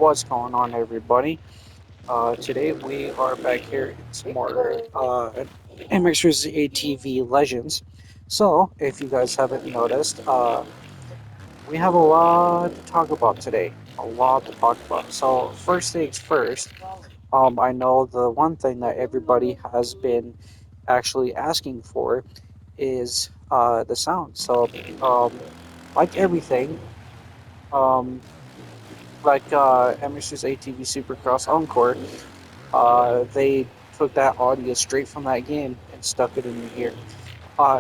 What's going on, everybody? Today we are back here in some more MXers ATV Legends. So, if you guys haven't noticed, we have a lot to talk about today. A lot to talk about. So, first things first, I know the one thing that everybody has been actually asking for is the sound. So, like everything, um, like MXers ATV Supercross Encore. They took that audio straight from that game and stuck it in your ear.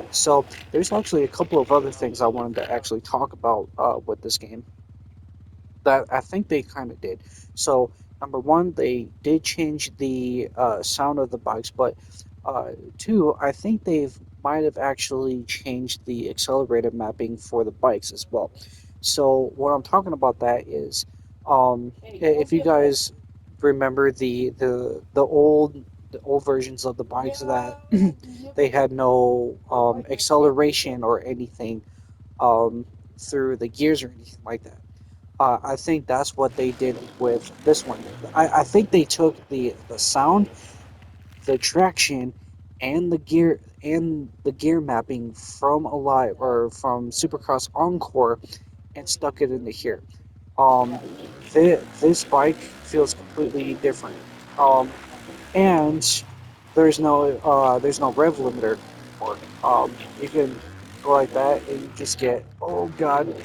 So there's actually a couple of other things I wanted to actually talk about with this game that I think they kind of did. So number one, they did change the sound of the bikes, but two, I think they've might have actually changed the accelerator mapping for the bikes as well. So what I'm talking about that is, if you guys remember the old versions of the bikes that they had no acceleration or anything um, through the gears or anything like that. I think that's what they did with this one. I think they took the sound, the traction, and the gear mapping from Alive or from Supercross Encore and stuck it into here. Um, this bike feels completely different. Um, and there's no rev limiter for it. You can go like that and you just get, oh god,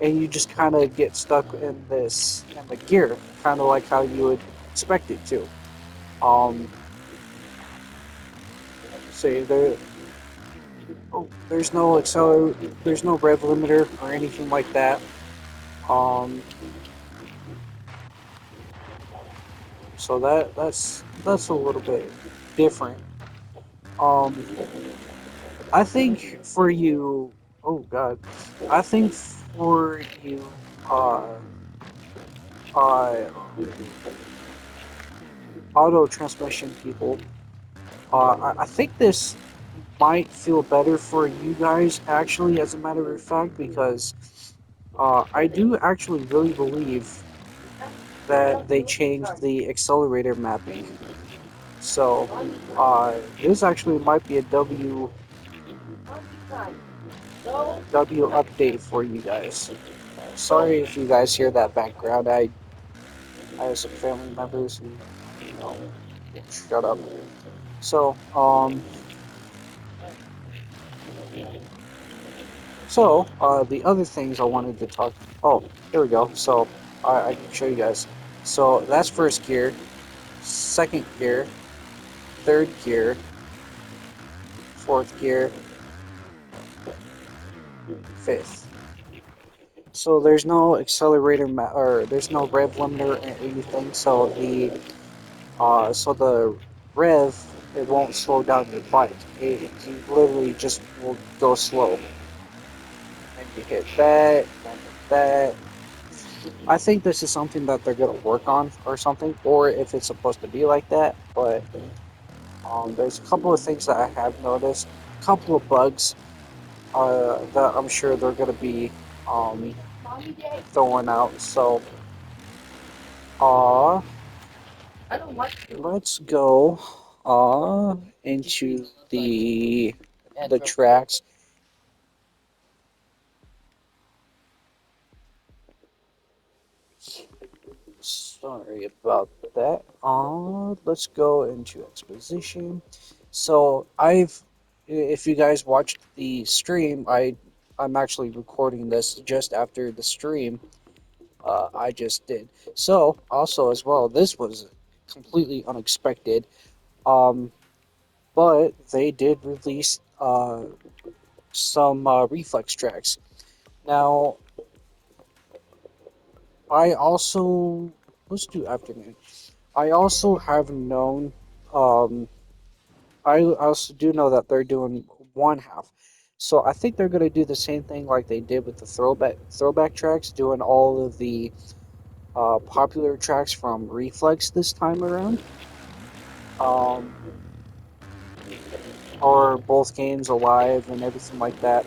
and you just kind of get stuck in the gear, kind of like how you would expect it to. Um, say there, oh, there's no rev limiter or anything like that. Um, so that's a little bit different. Um, I think for you, oh god, I think for you, uh, uh, auto transmission people, I think this might feel better for you guys, actually, as a matter of fact, because I do actually really believe that they changed the accelerator mapping. So, this actually might be a W update for you guys. Sorry if you guys hear that background. I have some family members who, you know, shut up. So, the other things I wanted to talk. Oh, here we go. So, I can show you guys. So that's first gear, second gear, third gear, fourth gear, fifth. So there's no accelerator or there's no rev limiter or anything. So the rev, it won't slow down your bike. You literally just will go slow. And you hit that, and that. I think this is something that they're gonna work on or something, or if it's supposed to be like that. But there's a couple of things that I have noticed, a couple of bugs that I'm sure they're gonna be um, throwing out. So, uh, let's go into the tracks. Sorry about that. Let's go into exposition. So if you guys watched the stream, I'm actually recording this just after the stream. I just did. So also as well, this was completely unexpected. Um, but they did release some reflex tracks. Now I also let's do afternoon. I also have known. Um, I also do know that they're doing one half. So I think they're going to do the same thing like they did with the throwback tracks, doing all of the popular tracks from Reflex this time around, um, or both games alive and everything like that.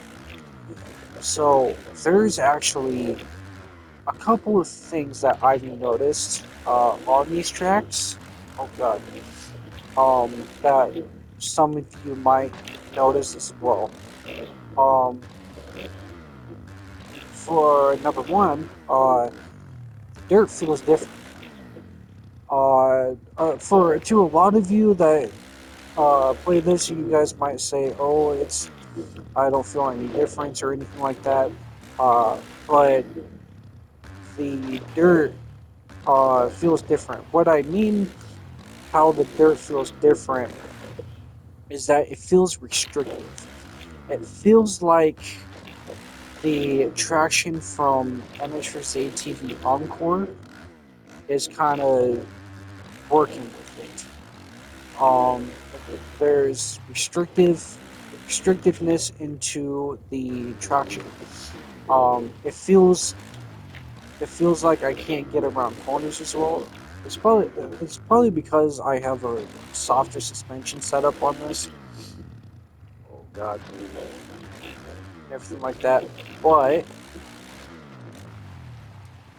So there's actually a couple of things that I've noticed on these tracks. Oh God, that some of you might notice as well. Um, for number one, the dirt feels different. For to a lot of you that play this, you guys might say, "Oh, it's I don't feel any difference or anything like that." But the dirt feels different. What I mean, how the dirt feels different, is that it feels restrictive. It feels like the traction from MX's ATV Encore is kind of working with it. There's restrictiveness into the traction. It feels like I can't get around corners as well. It's probably because I have a softer suspension setup on this. Oh God, everything like that. But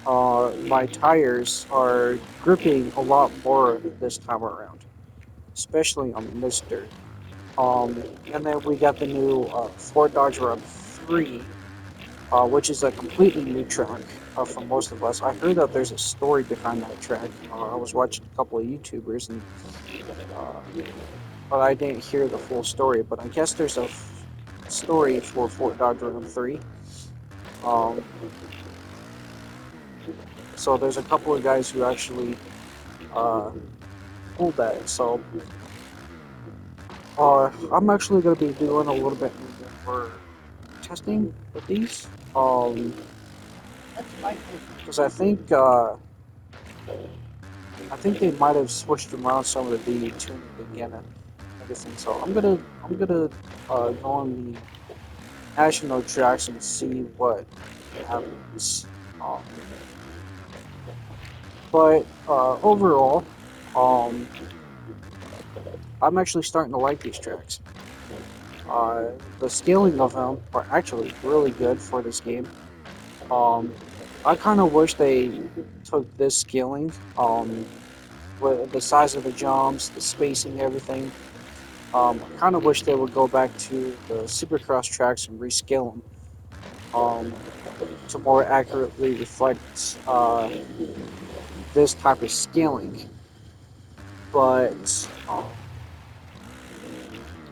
my tires are gripping a lot more this time around, especially on this dirt. And then we got the new Ford Dodge Ram 3, which is a completely new track for most of us. I heard that there's a story behind that track. I was watching a couple of YouTubers, and uh, but I didn't hear the full story. But I guess there's a story for Fort Dodge Ram 3. Um, so there's a couple of guys who actually uh, pulled that. So I'm actually going to be doing a little bit more testing with these. Because I think they might have switched around some of the tuning again and everything. So I'm gonna go on the national tracks and see what happens. Um, but overall, um, I'm actually starting to like these tracks. The scaling of them are actually really good for this game. Um, I kind of wish they took this scaling, with the size of the jumps, the spacing, everything. I kind of wish they would go back to the Supercross tracks and rescale them to more accurately reflect this type of scaling. But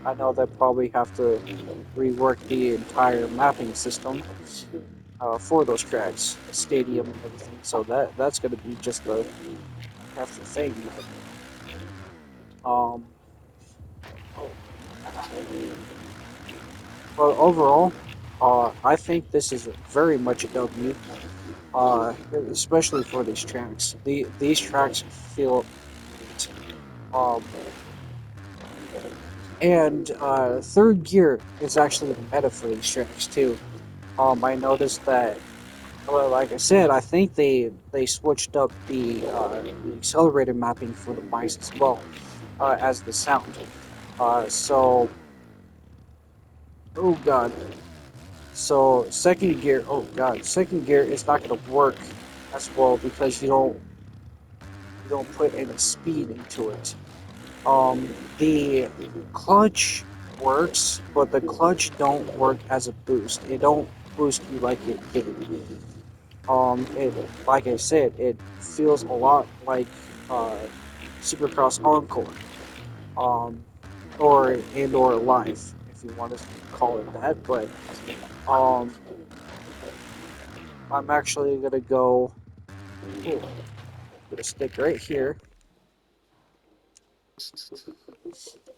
I know they probably have to rework the entire mapping system for those tracks, the stadium and everything. So that's going to be just a hefty thing. Um, but overall, I think this is very much a W. Especially for these tracks. These tracks feel great. Um, and third gear is actually the meta for these tracks too. I noticed that, well, like I said, I think they switched up the accelerator mapping for the bikes as well as the sound. So, oh god. So second gear is not going to work as well because you don't put any speed into it. The clutch works, but the clutch don't work as a boost. It don't boost you like it did. It like I said, it feels a lot like uh, Supercross Encore, um, or Live, if you want to call it that. But um, I'm actually gonna go. Ooh, gonna stick right here.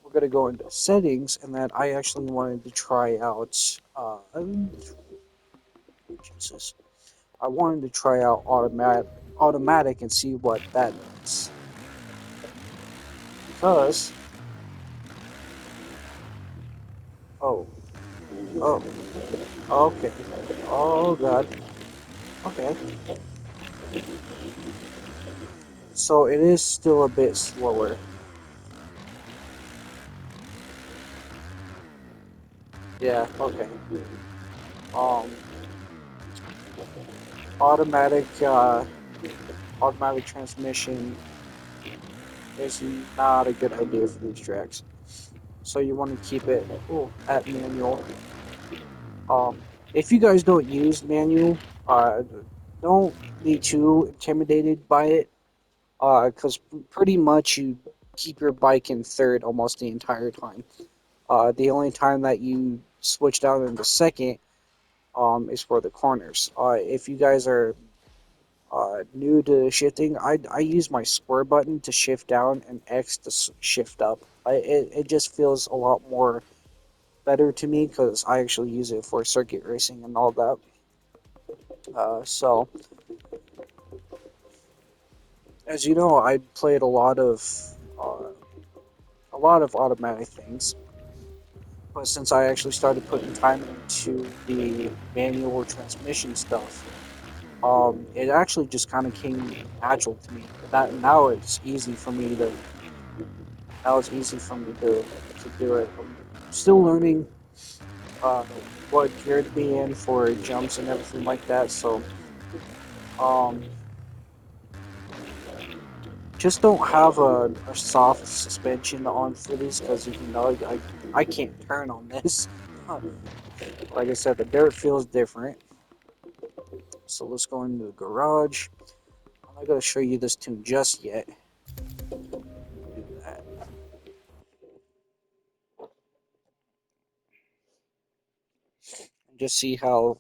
We're gonna go into settings, and then I actually wanted to try out. Jesus, I wanted to try out automatic and see what that does. Because oh oh okay, oh god, okay. So it is still a bit slower. Yeah, okay. Um, automatic automatic transmission is not a good idea for these tracks. So you want to keep it at manual. If you guys don't use manual, don't be too intimidated by it, because pretty much you keep your bike in third almost the entire time. The only time that you switch down into second is for the corners. If you guys are new to shifting, I use my square button to shift down and X to shift up. It just feels a lot more better to me because I actually use it for circuit racing and all that. So, as you know, I played uh, a lot of automatic things, but since I actually started putting time into the manual transmission stuff, it actually just kind of came natural to me. That now it's easy for me to now it's easy for me to do it. I'm still learning uh, what gear to be in for jumps and everything like that. So um, just don't have a soft suspension on for these because you know I can't turn on this. Like I said, the dirt feels different. So let's go into the garage. I'm not gonna show you this tune just yet. Do that and just see how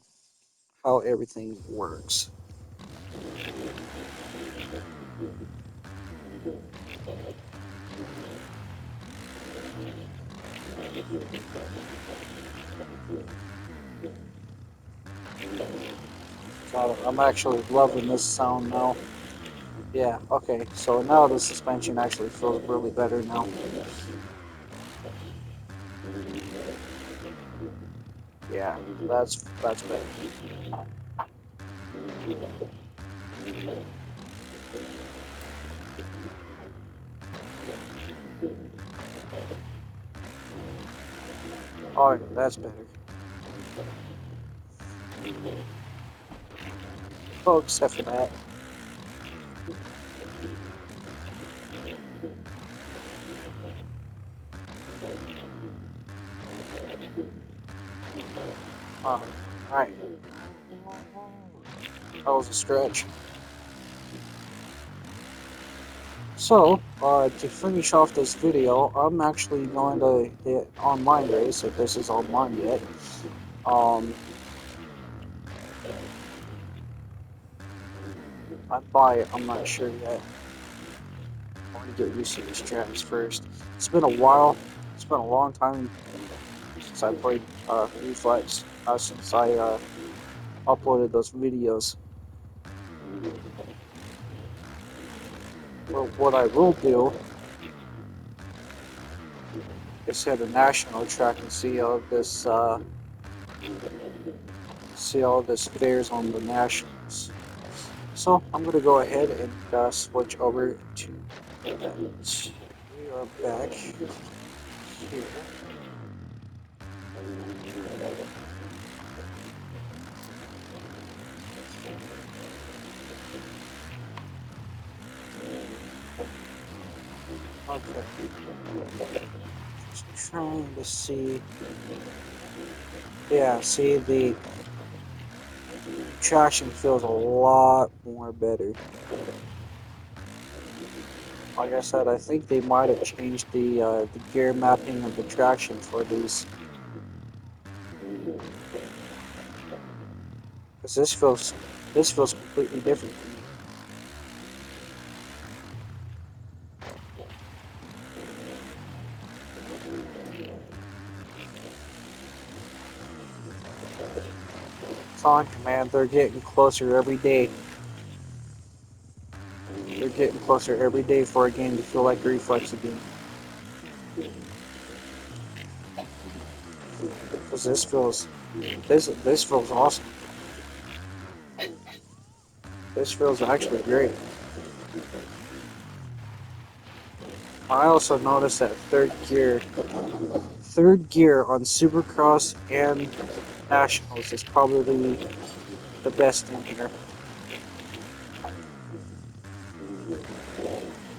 everything works. So I'm actually loving this sound now. Yeah, okay. So now the suspension actually feels really better now. Yeah, that's better. Oh, that's better. Oh, except for that. All right. That was a stretch. So, to finish off this video, I'm actually going to hit online race if this is online yet. Um, I buy it. I'm not sure yet. I want to get used to these tracks first. It's been a while. It's been a long time since I played Reflex. Since I uploaded those videos. Well, what I will do is hit a national track and see all this fares on the nationals. So I'm gonna go ahead and switch over to that. We are back here. Okay. Just trying to see. Yeah, see the traction feels a lot more better. Like I said, I think they might have changed the gear mapping of the traction for these, because this feels completely different. Telling you, man, they're getting closer every day. They're getting closer every day for a game to feel like Reflex again. Because this feels awesome. This feels actually great. I also noticed that third gear on Supercross and Nationals is probably the best in here.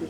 Okay.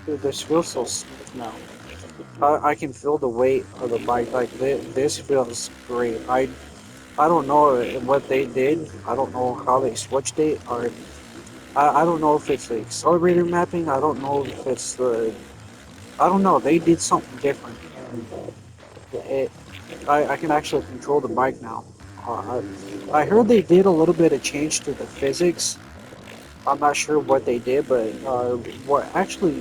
Dude, this feels so smooth now. I can feel the weight of the bike. Like this feels great. I don't know what they did. I don't know how they switched it, or I don't know if it's the accelerator mapping. I don't know if it's the I don't know. They did something different, and it I can actually control the bike now. I heard they did a little bit of change to the physics. I'm not sure what they did, but what actually,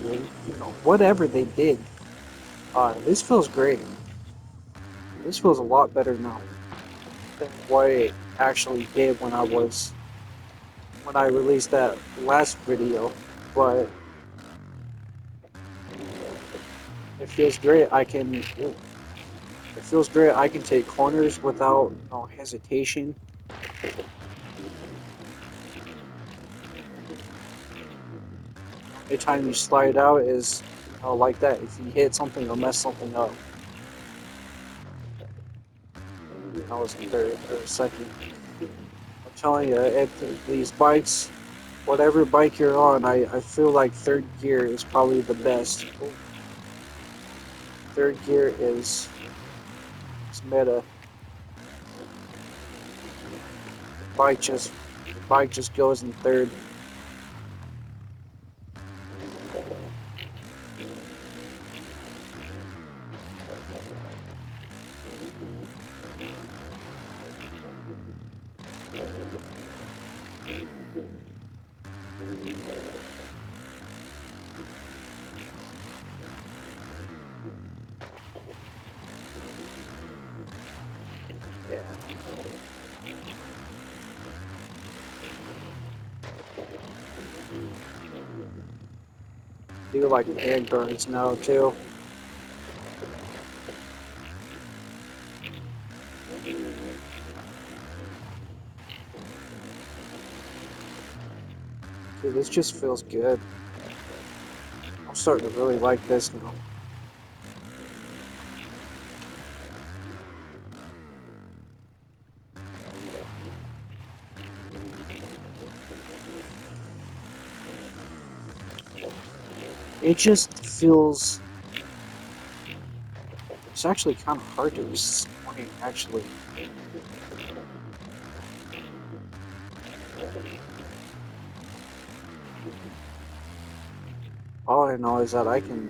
whatever they did, this feels great. This feels a lot better now than what it actually did when I released that last video. But it feels great. It feels great. I can take corners without no hesitation. Anytime you slide out is like that. If you hit something or mess something up, I was in third or second. I'm telling you, these bikes, whatever bike you're on, I feel like third gear is probably the best. Third gear is meta. Bike just bike just goes in third. Yeah. Do like hand burns now too. Dude, this just feels good. I'm starting to really like this now. It just feels. It's actually kind of hard to explain, actually. All I know is that I can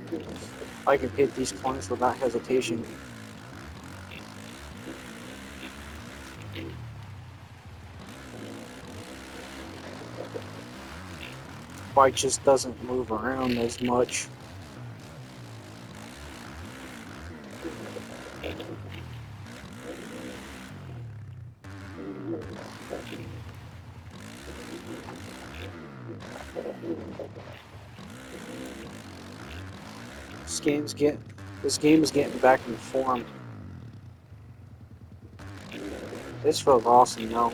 hit these corners without hesitation. Bike just doesn't move around as much. This game's get this game is getting back in form. This feels awesome now.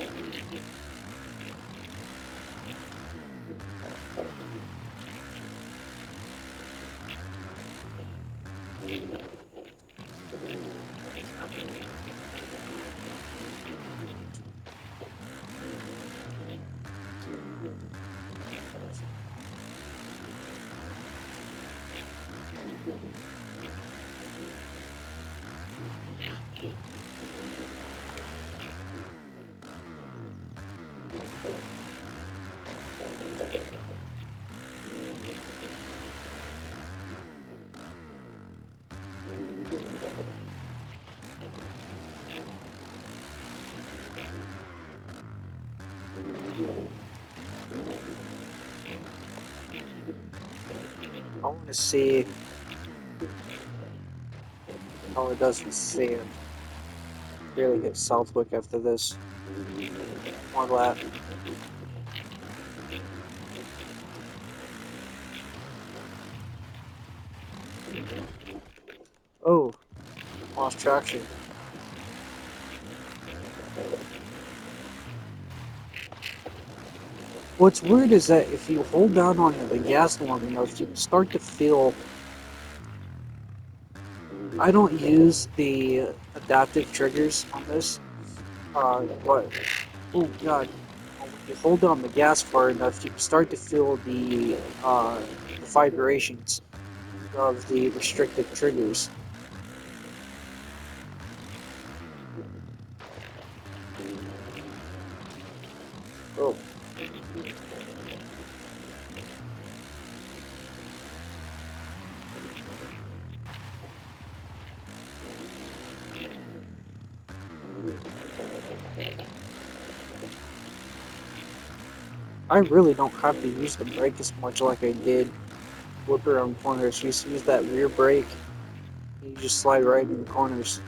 I want to see how it does with sand. Barely hit Southwick after this. More lap. Oh, lost traction. What's weird is that if you hold down on the gas long enough, you start to feel. I don't use the adaptive triggers on this, but oh god, when you hold down the gas far enough, you start to feel the vibrations of the restricted triggers. Oh, I really don't have to use the brake as much like I did whip around corners. You just use that rear brake, and you just slide right in the corners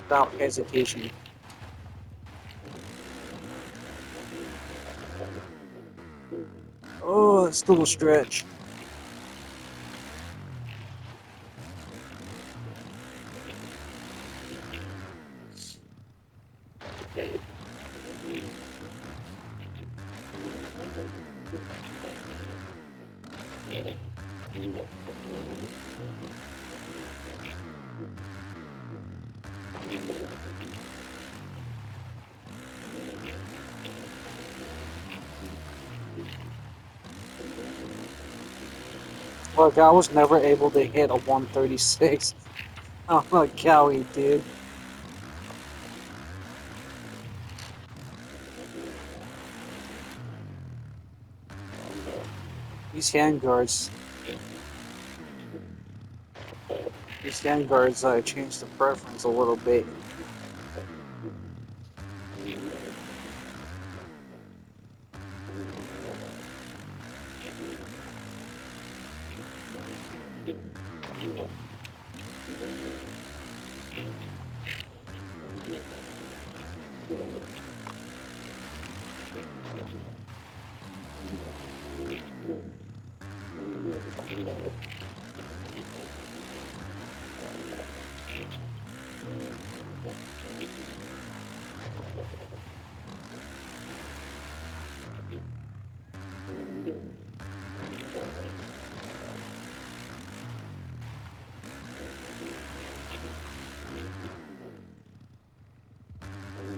without hesitation. Oh, it's still a stretch. Look, I was never able to hit a 136. Oh my golly, dude. These handguards, these handguards changed the preference a little bit.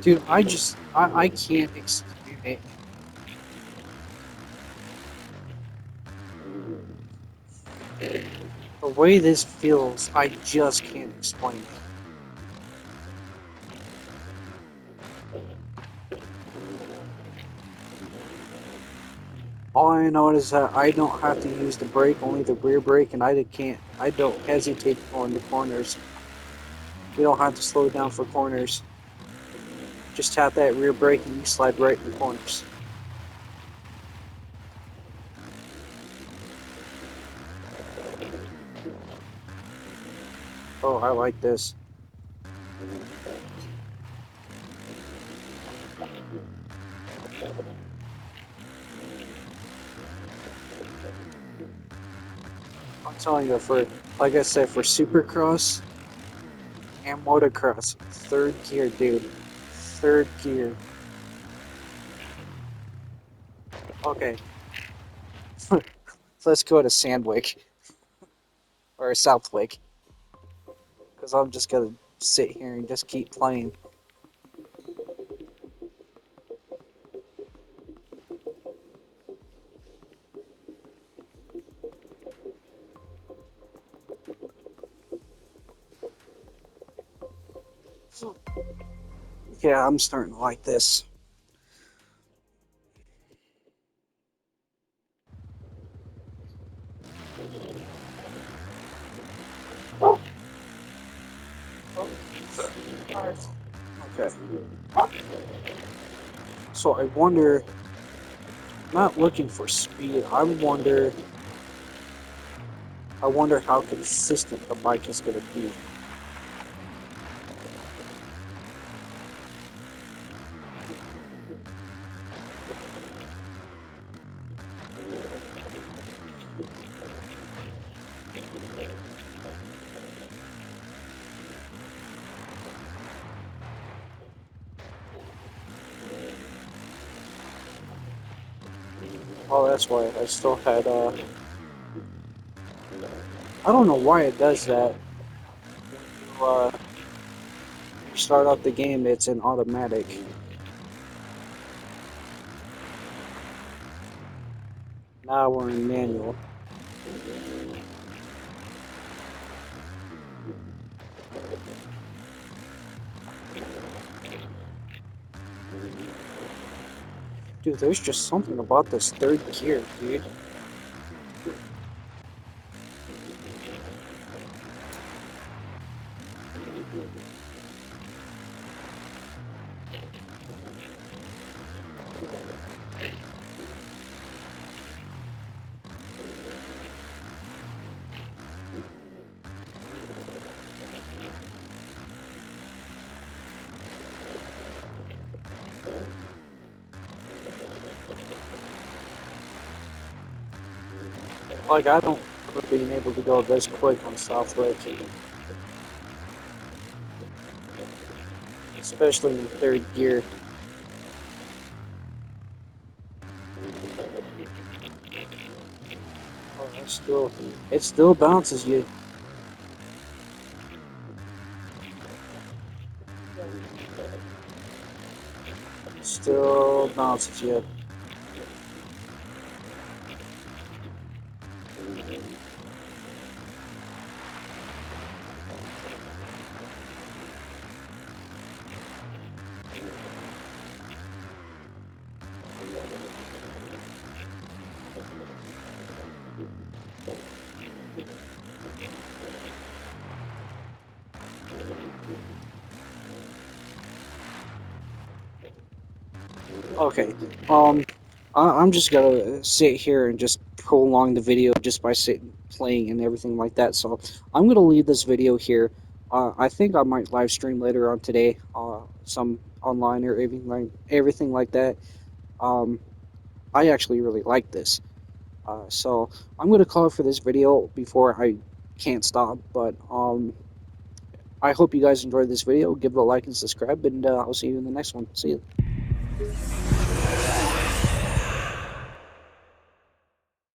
Dude, I can't explain it. The way this feels, I just can't explain it. All I know is that I don't have to use the brake, only the rear brake, and I don't hesitate going to corners. You don't have to slow down for corners. Just tap that rear brake and you slide right in the corners. Oh, I like this. I'm telling you, like I said, for Supercross and motocross, third gear, dude. Third gear. Okay, let's go to Sandwick or Southwick, because I'm just gonna sit here and just keep playing. Yeah, I'm starting to like this. Okay. So I wonder, not looking for speed, I wonder I wonder how consistent the mic is going to be. Oh, that's why I still had. I don't know why it does that. You start off the game, it's in automatic. Now we're in manual. Dude, there's just something about this third gear, dude. Like, I don't remember being able to go this quick on South Lake, especially in third gear. Oh, it still bounces you. Still bounces you. Okay, um, I'm just gonna sit here and just prolong the video just by sitting, playing, and everything like that. So I'm gonna leave this video here. I think I might live stream later on today, some online or everything like that. Um, I actually really like this. So I'm gonna call it for this video before I can't stop. But I hope you guys enjoyed this video. Give it a like and subscribe, and I'll see you in the next one. See you.